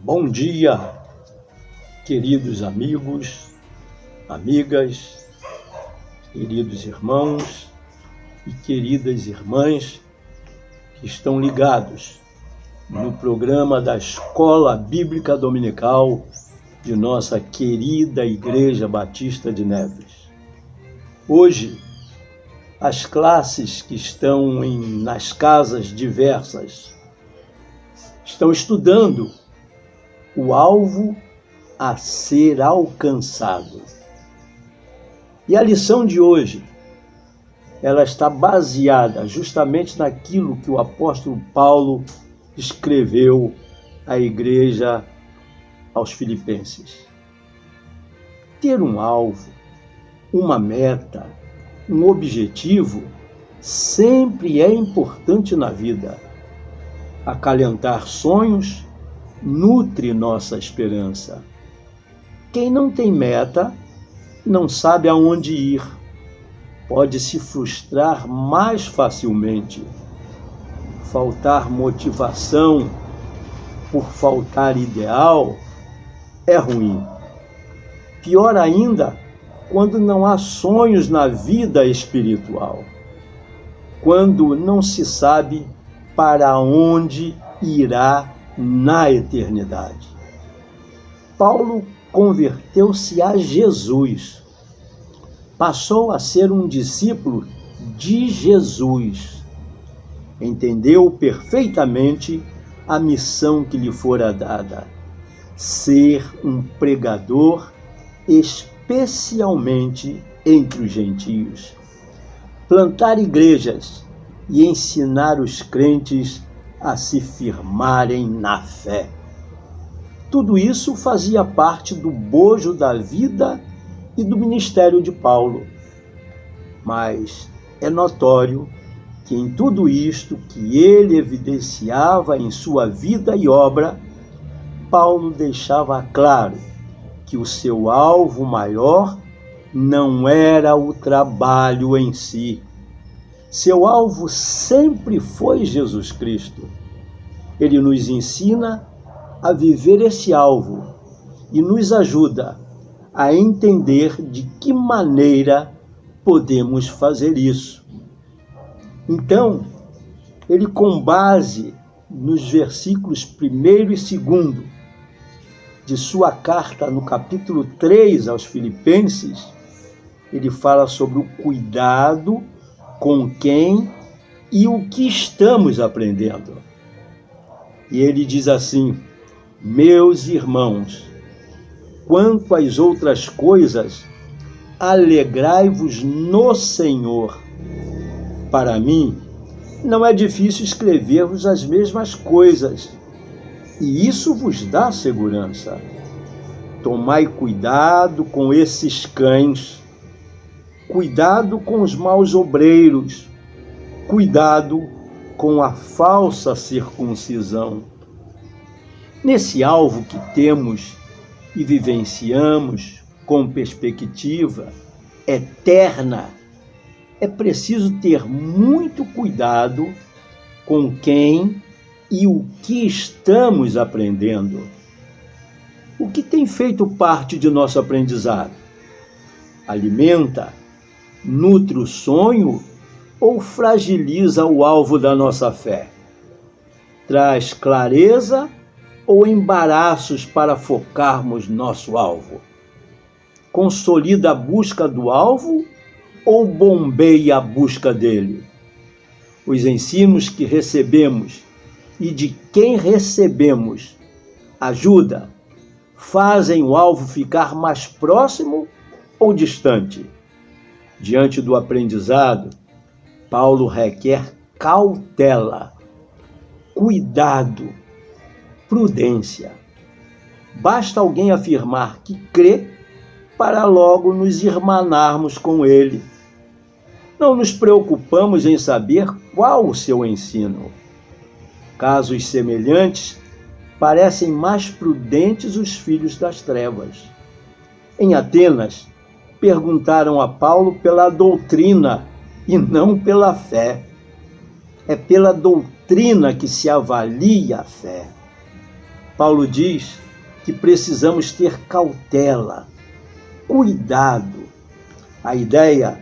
Bom dia, queridos amigos, amigas, queridos irmãos e queridas irmãs que estão ligados no programa da Escola Bíblica Dominical de nossa querida Igreja Batista de Neves. Hoje, as classes que estão nas casas diversas estão estudando o alvo a ser alcançado. E a lição de hoje, ela está baseada justamente naquilo que o apóstolo Paulo escreveu à igreja aos Filipenses. Ter um alvo, uma meta, um objetivo, sempre é importante na vida. Acalentar sonhos nutre nossa esperança. Quem não tem meta, não sabe aonde ir. Pode se frustrar mais facilmente. Faltar motivação por faltar ideal é ruim. Pior ainda, quando não há sonhos na vida espiritual. Quando não se sabe para onde irá na eternidade. Paulo converteu-se a Jesus. Passou a ser um discípulo de Jesus. Entendeu perfeitamente a missão que lhe fora dada: ser um pregador, especialmente entre os gentios. Plantar igrejas e ensinar os crentes a se firmarem na fé. Tudo isso fazia parte do bojo da vida e do ministério de Paulo. Mas é notório que em tudo isto que ele evidenciava em sua vida e obra, Paulo deixava claro que o seu alvo maior não era o trabalho em si. Seu alvo sempre foi Jesus Cristo. Ele nos ensina a viver esse alvo e nos ajuda a entender de que maneira podemos fazer isso. Então, ele, com base nos versículos 1º e 2º de sua carta, no capítulo 3 aos Filipenses, ele fala sobre o cuidado com quem e o que estamos aprendendo. E ele diz assim: meus irmãos, quanto às outras coisas, alegrai-vos no Senhor. Para mim, não é difícil escrever-vos as mesmas coisas, e isso vos dá segurança. Tomai cuidado com esses cães, cuidado com os maus obreiros, cuidado com a falsa circuncisão. Nesse alvo que temos e vivenciamos com perspectiva eterna, é preciso ter muito cuidado com quem e o que estamos aprendendo. O que tem feito parte de nosso aprendizado? Alimenta, nutre o sonho ou fragiliza o alvo da nossa fé? Traz clareza ou embaraços para focarmos nosso alvo? Consolida a busca do alvo ou bombeia a busca dele? Os ensinos que recebemos e de quem recebemos ajuda, fazem o alvo ficar mais próximo ou distante? Diante do aprendizado, Paulo requer cautela, cuidado, prudência. Basta alguém afirmar que crê para logo nos irmanarmos com ele. Não nos preocupamos em saber qual o seu ensino. Casos semelhantes parecem mais prudentes os filhos das trevas. Em Atenas, perguntaram a Paulo pela doutrina e não pela fé. É pela doutrina que se avalia a fé. Paulo diz que precisamos ter cautela, cuidado. A ideia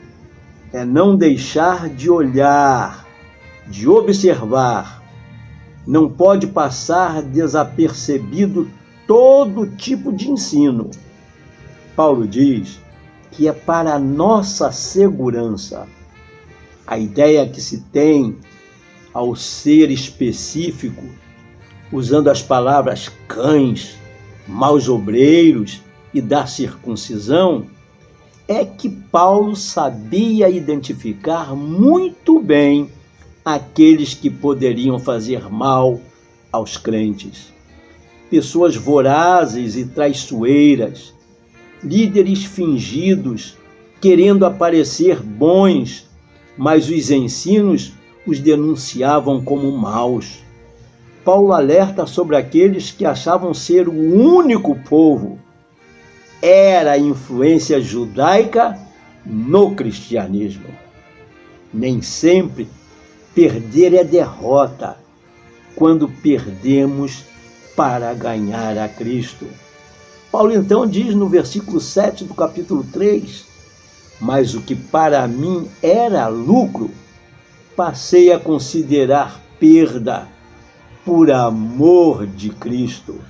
é não deixar de olhar, de observar. Não pode passar desapercebido todo tipo de ensino. Paulo diz que é para a nossa segurança. A ideia que se tem ao ser específico, usando as palavras cães, maus obreiros e da circuncisão, é que Paulo sabia identificar muito bem aqueles que poderiam fazer mal aos crentes. Pessoas vorazes e traiçoeiras, líderes fingidos, querendo aparecer bons, mas os ensinos os denunciavam como maus. Paulo alerta sobre aqueles que achavam ser o único povo. Era a influência judaica no cristianismo. Nem sempre perder é derrota, quando perdemos para ganhar a Cristo. Paulo então diz no versículo 7 do capítulo 3, mas o que para mim era lucro, passei a considerar perda por amor de Cristo.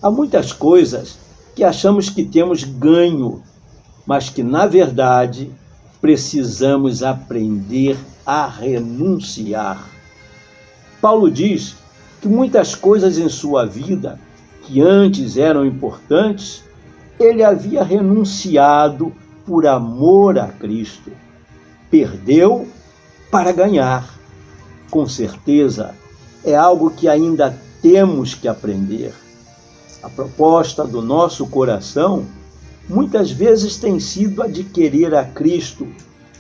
Há muitas coisas que achamos que temos ganho, mas que, na verdade, precisamos aprender a renunciar. Paulo diz que muitas coisas em sua vida, que antes eram importantes, ele havia renunciado por amor a Cristo. Perdeu para ganhar. Com certeza, é algo que ainda temos que aprender. A proposta do nosso coração muitas vezes tem sido a de querer a Cristo,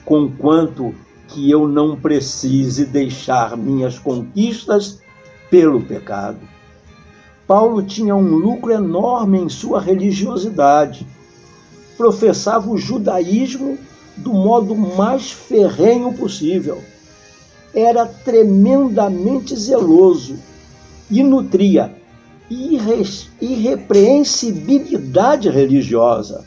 conquanto que eu não precise deixar minhas conquistas pelo pecado. Paulo tinha um lucro enorme em sua religiosidade. Professava o judaísmo do modo mais ferrenho possível. Era tremendamente zeloso e nutria irrepreensibilidade religiosa.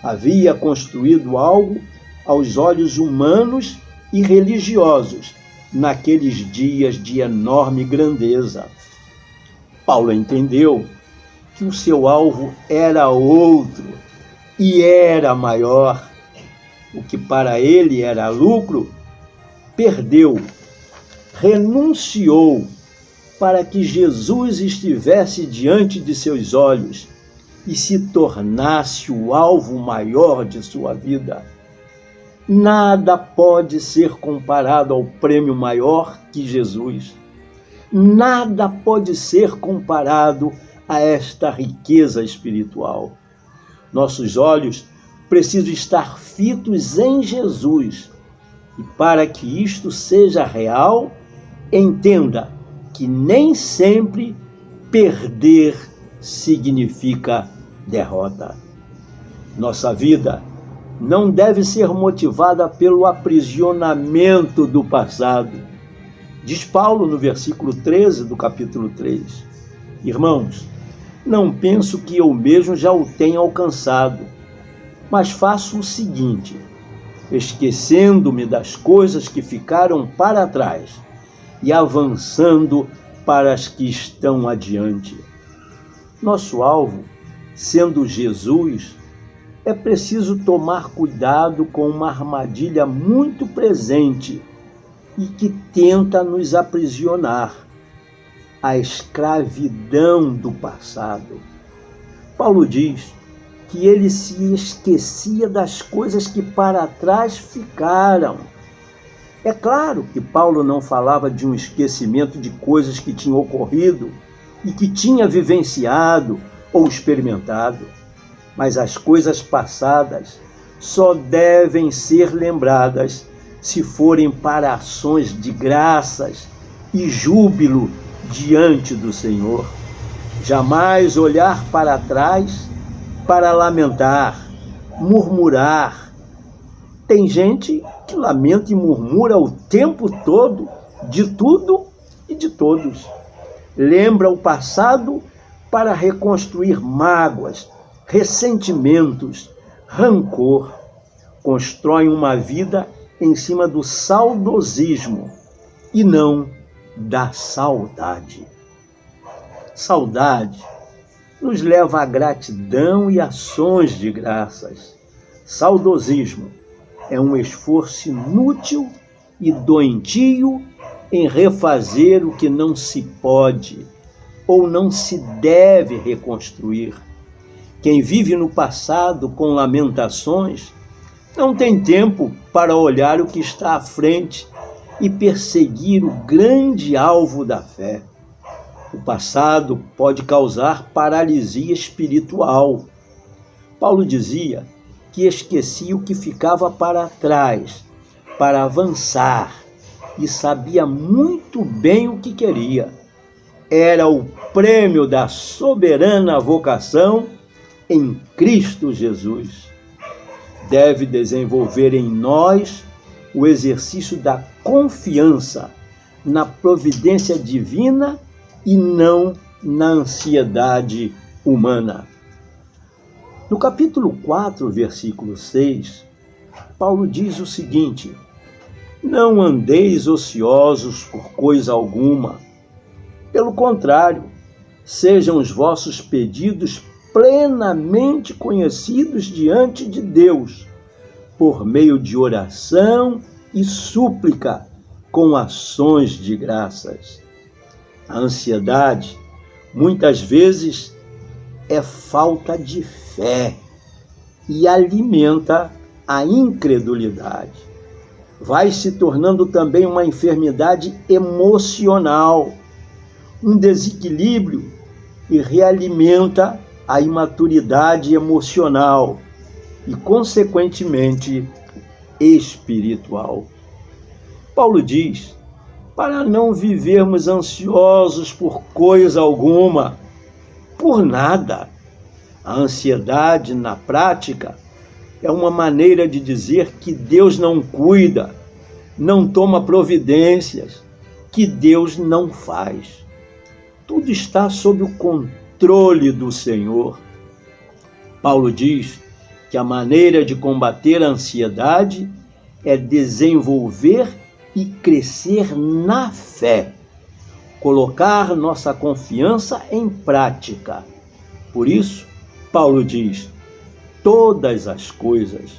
Havia construído algo aos olhos humanos e religiosos naqueles dias de enorme grandeza. Paulo entendeu que o seu alvo era outro e era maior. O que para ele era lucro, perdeu, renunciou para que Jesus estivesse diante de seus olhos e se tornasse o alvo maior de sua vida. Nada pode ser comparado ao prêmio maior que Jesus. Nada pode ser comparado a esta riqueza espiritual. Nossos olhos precisam estar fitos em Jesus. E para que isto seja real, entenda que nem sempre perder significa derrota. Nossa vida não deve ser motivada pelo aprisionamento do passado. Diz Paulo no versículo 13 do capítulo 3. Irmãos, não penso que eu mesmo já o tenha alcançado, mas faço o seguinte, esquecendo-me das coisas que ficaram para trás e avançando para as que estão adiante. Nosso alvo, sendo Jesus, é preciso tomar cuidado com uma armadilha muito presente e que tenta nos aprisionar, a escravidão do passado. Paulo diz que ele se esquecia das coisas que para trás ficaram. É claro que Paulo não falava de um esquecimento de coisas que tinham ocorrido e que tinha vivenciado ou experimentado, mas as coisas passadas só devem ser lembradas se forem para ações de graças e júbilo diante do Senhor. Jamais olhar para trás para lamentar, murmurar. Tem gente que lamenta e murmura o tempo todo de tudo e de todos. lembra o passado para reconstruir mágoas, ressentimentos, rancor. Constrói uma vida em cima do saudosismo e não da saudade. Saudade nos leva à gratidão e ações de graças. Saudosismo é um esforço inútil e doentio em refazer o que não se pode ou não se deve reconstruir. Quem vive no passado com lamentações não tem tempo para olhar o que está à frente e perseguir o grande alvo da fé. O passado pode causar paralisia espiritual. Paulo dizia que esquecia o que ficava para trás, para avançar, e sabia muito bem o que queria. Era o prêmio da soberana vocação em Cristo Jesus. Deve desenvolver em nós o exercício da confiança na providência divina e não na ansiedade humana. No capítulo 4, versículo 6, Paulo diz o seguinte: não andeis ociosos por coisa alguma. Pelo contrário, sejam os vossos pedidos plenamente conhecidos diante de Deus, por meio de oração e súplica, com ações de graças. A ansiedade, muitas vezes, é falta de fé e alimenta a incredulidade. Vai se tornando também uma enfermidade emocional, um desequilíbrio, e realimenta a imaturidade emocional e, consequentemente, espiritual. Paulo diz para não vivermos ansiosos por coisa alguma, por nada. A ansiedade, na prática, é uma maneira de dizer que Deus não cuida, não toma providências, que Deus não faz. Tudo está sob o controle do Senhor. Paulo diz que a maneira de combater a ansiedade é desenvolver e crescer na fé, colocar nossa confiança em prática. Por isso, Paulo diz: todas as coisas.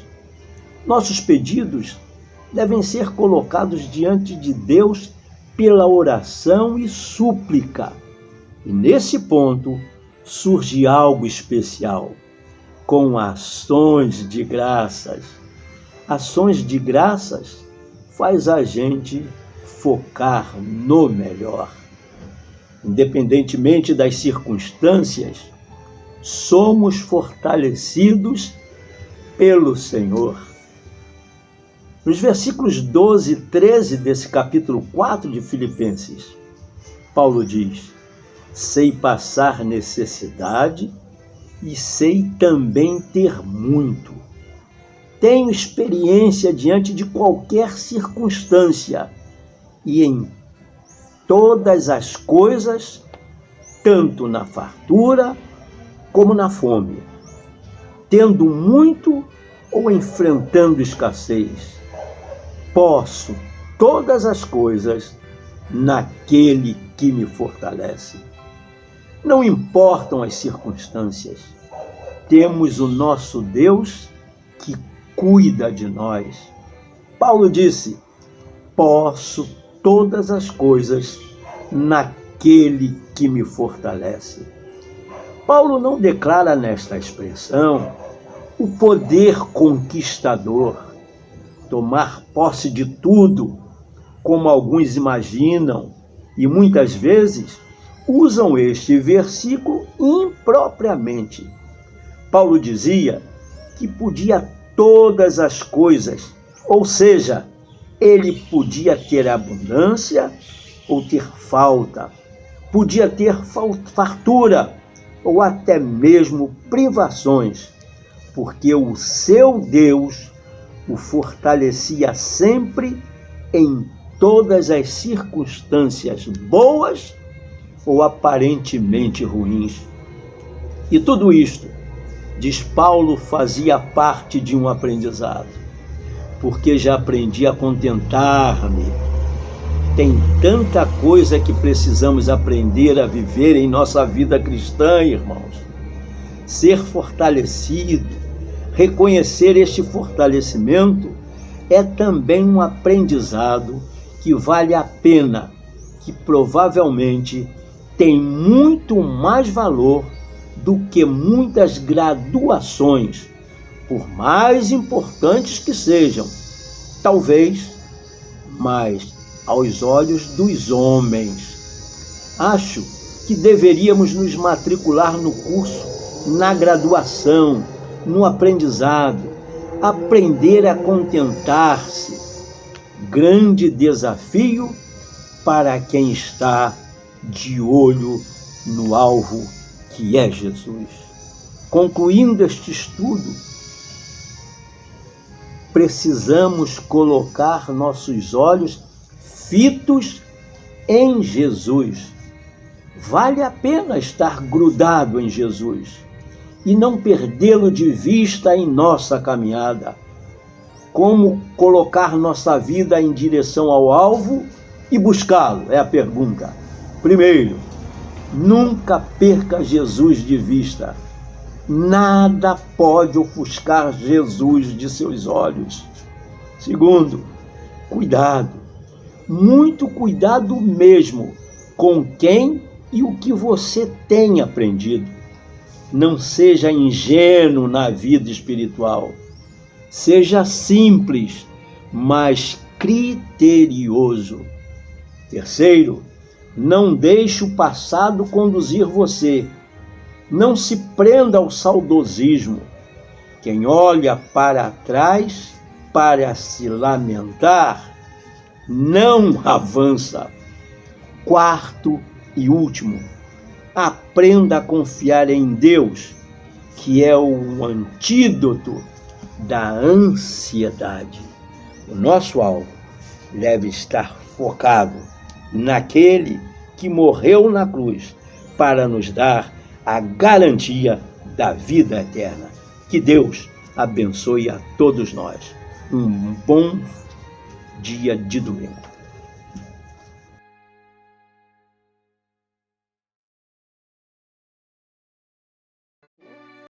Nossos pedidos devem ser colocados diante de Deus pela oração e súplica. E nesse ponto surge algo especial, com ações de graças. Ações de graças faz a gente focar no melhor. Independentemente das circunstâncias, somos fortalecidos pelo Senhor. Nos versículos 12 e 13 desse capítulo 4 de Filipenses, Paulo diz: sei passar necessidade e sei também ter muito. Tenho experiência diante de qualquer circunstância e em todas as coisas, tanto na fartura como na fome, tendo muito ou enfrentando escassez. Posso todas as coisas naquele que me fortalece. Não importam as circunstâncias, temos o nosso Deus que cuida de nós. Paulo disse: posso todas as coisas naquele que me fortalece. Paulo não declara nesta expressão o poder conquistador, tomar posse de tudo, como alguns imaginam e muitas vezes usam este versículo impropriamente. Paulo dizia que podia todas as coisas, ou seja, ele podia ter abundância ou ter falta, podia ter fartura ou até mesmo privações, porque o seu Deus o fortalecia sempre em todas as circunstâncias boas ou aparentemente ruins. E tudo isto, diz Paulo, fazia parte de um aprendizado, porque já aprendi a contentar-me. Tem tanta coisa que precisamos aprender a viver em nossa vida cristã, irmãos. Ser fortalecido, reconhecer este fortalecimento é também um aprendizado que vale a pena, que provavelmente tem muito mais valor do que muitas graduações, por mais importantes que sejam, talvez, mas aos olhos dos homens. Acho que deveríamos nos matricular no curso, na graduação, no aprendizado, aprender a contentar-se. Grande desafio para quem está de olho no alvo que é Jesus. Concluindo este estudo, precisamos colocar nossos olhos fitos em Jesus. Vale a pena estar grudado em Jesus e não perdê-lo de vista em nossa caminhada. Como colocar nossa vida em direção ao alvo e buscá-lo? É a pergunta. Primeiro, nunca perca Jesus de vista. Nada pode ofuscar Jesus de seus olhos. Segundo, cuidado, muito cuidado mesmo com quem e o que você tem aprendido. Não seja ingênuo na vida espiritual. Seja simples, mas criterioso. Terceiro, não deixe o passado conduzir você. Não se prenda ao saudosismo. Quem olha para trás para se lamentar, não avança. Quarto e último, aprenda a confiar em Deus, que é o antídoto da ansiedade. O nosso alvo deve estar focado naquele que morreu na cruz para nos dar a garantia da vida eterna. Que Deus abençoe a todos nós. Um bom dia de domingo.